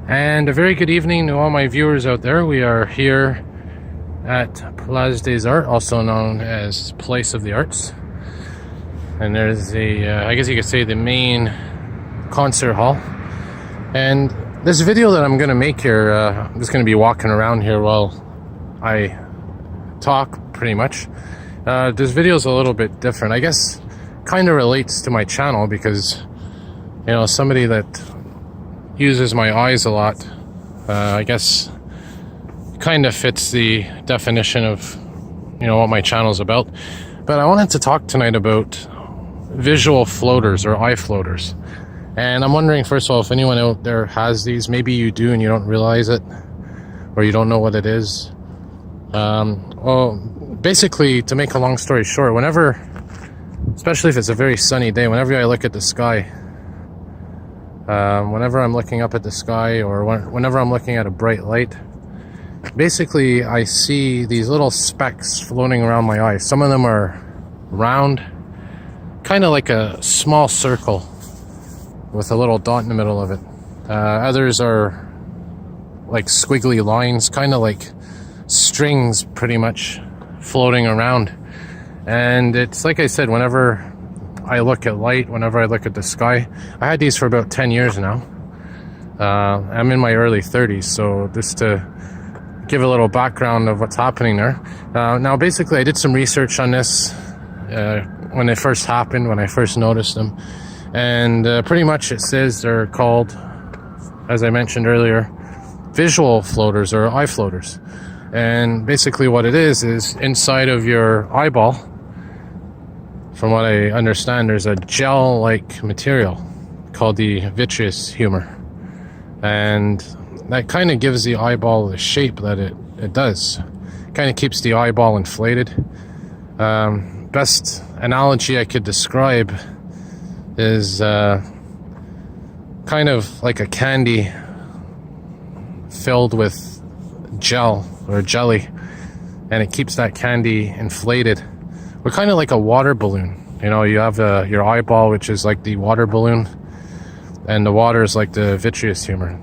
And a very good evening to all my viewers out there. We are here at Place des Arts, also known as Place of the Arts. And there's I guess you could say the main concert hall. And this video that I'm going to make here, I'm just going to be walking around here while I talk, pretty much. This video is a little bit different. I guess kind of relates to my channel because, you know, somebody that uses my eyes a lot, I guess kind of fits the definition of, you know, what my channel's about. But I wanted to talk tonight about visual floaters or eye floaters. And I'm wondering, first of all, if anyone out there has these. Maybe you do and you don't realize it, or you don't know what it is. Well, basically, to make a long story short, whenever, especially if it's a very sunny day, whenever I look at the sky, whenever I'm looking up at the sky, or whenever I'm looking at a bright light, basically I see these little specks floating around my eyes. Some of them are round, kind of like a small circle with a little dot in the middle of it. Others are like squiggly lines, kind of like strings pretty much floating around. And it's like I said, whenever I look at light, whenever I look at the sky, I had these for about 10 years now. I'm in my early 30s, so just to give a little background of what's happening there. Now, basically, I did some research on this when it first happened, when I first noticed them. And pretty much it says they're called, as I mentioned earlier, visual floaters or eye floaters. And basically what it is inside of your eyeball, from what I understand, there's a gel-like material called the vitreous humor. And that kind of gives the eyeball the shape that it does. Kind of keeps the eyeball inflated. Best analogy I could describe is kind of like a candy filled with gel or jelly, and it keeps that candy inflated. We're kind of like a water balloon. You know, you have your eyeball, which is like the water balloon, and the water is like the vitreous humor.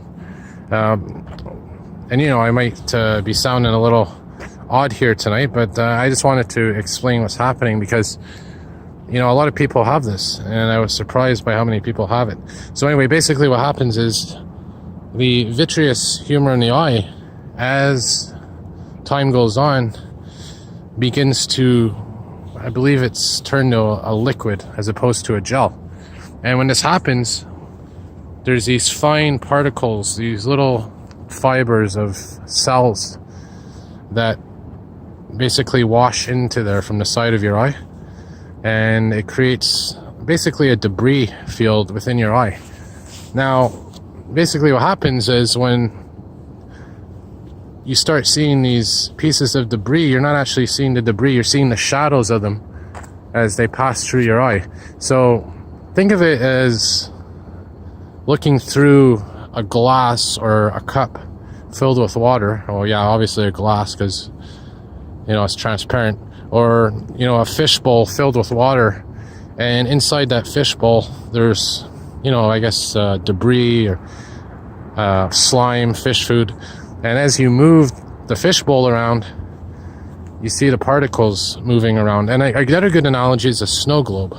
And you know, I might be sounding a little odd here tonight, but I just wanted to explain what's happening because, you know, a lot of people have this, and I was surprised by how many people have it. So anyway, basically what happens is the vitreous humor in the eye, as time goes on, begins to, I believe it's turned to a liquid as opposed to a gel. And when this happens, there's these fine particles, these little fibers of cells that basically wash into there from the side of your eye. And it creates basically a debris field within your eye. Now, basically what happens is when you start seeing these pieces of debris, you're not actually seeing the debris, you're seeing the shadows of them as they pass through your eye. So think of it as looking through a glass or a cup filled with water. Oh yeah, obviously a glass because, you know, it's transparent. Or, you know, a fishbowl filled with water, and inside that fishbowl there's, you know, I guess debris or slime, fish food. And as you move the fishbowl around, you see the particles moving around. And I get a good analogy is a snow globe.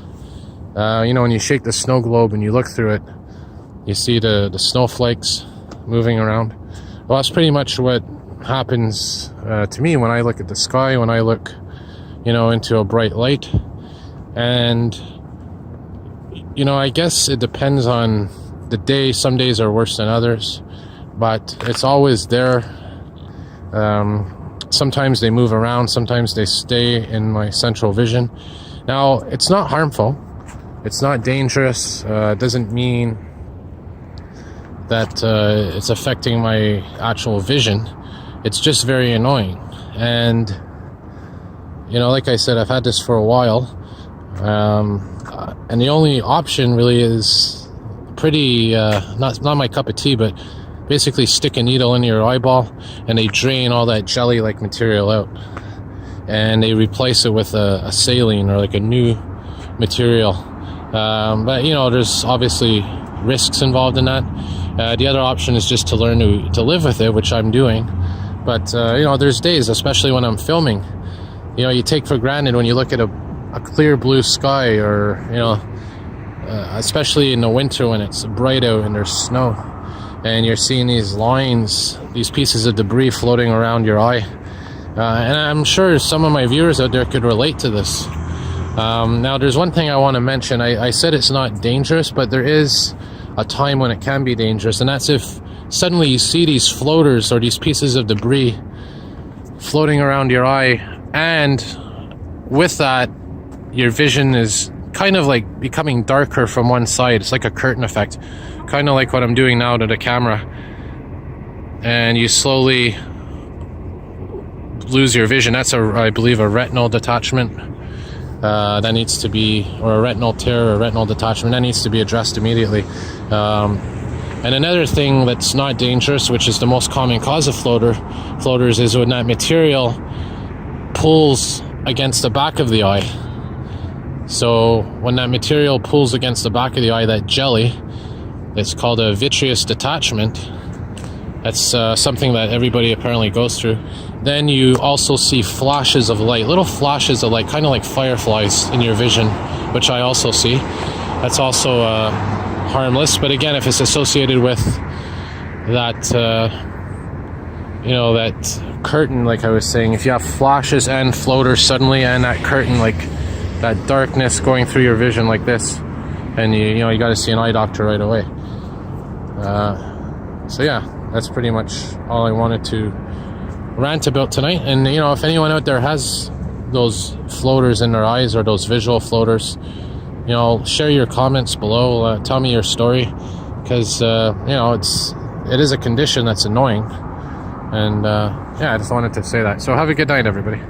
You know, when you shake the snow globe and you look through it, you see the snowflakes moving around. Well, that's pretty much what happens to me when I look at the sky, when I look, you know, into a bright light. And, you know, I guess it depends on the day. Some days are worse than others, but it's always there. Sometimes they move around, sometimes they stay in my central vision. Now, it's not harmful, it's not dangerous, it doesn't mean that it's affecting my actual vision. It's just very annoying. And, you know, like I said, I've had this for a while, and the only option really is pretty not my cup of tea, but basically stick a needle into your eyeball and they drain all that jelly like material out, and they replace it with a saline or like a new material. But you know, there's obviously risks involved in that, The other option is just to learn to live with it, which I'm doing. But there's days, especially when I'm filming, you take for granted when you look at a clear blue sky, or especially in the winter when it's bright out and there's snow, and you're seeing these lines, these pieces of debris floating around your eye. And I'm sure some of my viewers out there could relate to this. Now, there's one thing I want to mention. I said it's not dangerous, but there is a time when it can be dangerous, and that's if suddenly you see these floaters or these pieces of debris floating around your eye, and with that, your vision is kind of like becoming darker from one side. It's like a curtain effect, kind of like what I'm doing now to the camera, and you slowly lose your vision. That's I believe a retinal detachment that needs to be, or a retinal tear, or a retinal detachment that needs to be addressed immediately. And another thing that's not dangerous, which is the most common cause of floaters, is when that material pulls against the back of the eye. So when that material pulls against the back of the eye, that jelly, it's called a vitreous detachment. That's something that everybody apparently goes through. Then you also see flashes of light, little flashes of light, kind of like fireflies in your vision, which I also see. That's also harmless, but again, if it's associated with that, that curtain, like I was saying, if you have flashes and floaters suddenly, and that curtain, like that darkness going through your vision like this, and you got to see an eye doctor right away. So yeah, that's pretty much all I wanted to rant about tonight. And if anyone out there has those floaters in their eyes, or those visual floaters, share your comments below. Tell me your story, because it is a condition that's annoying. And I just wanted to say that. So have a good night, everybody.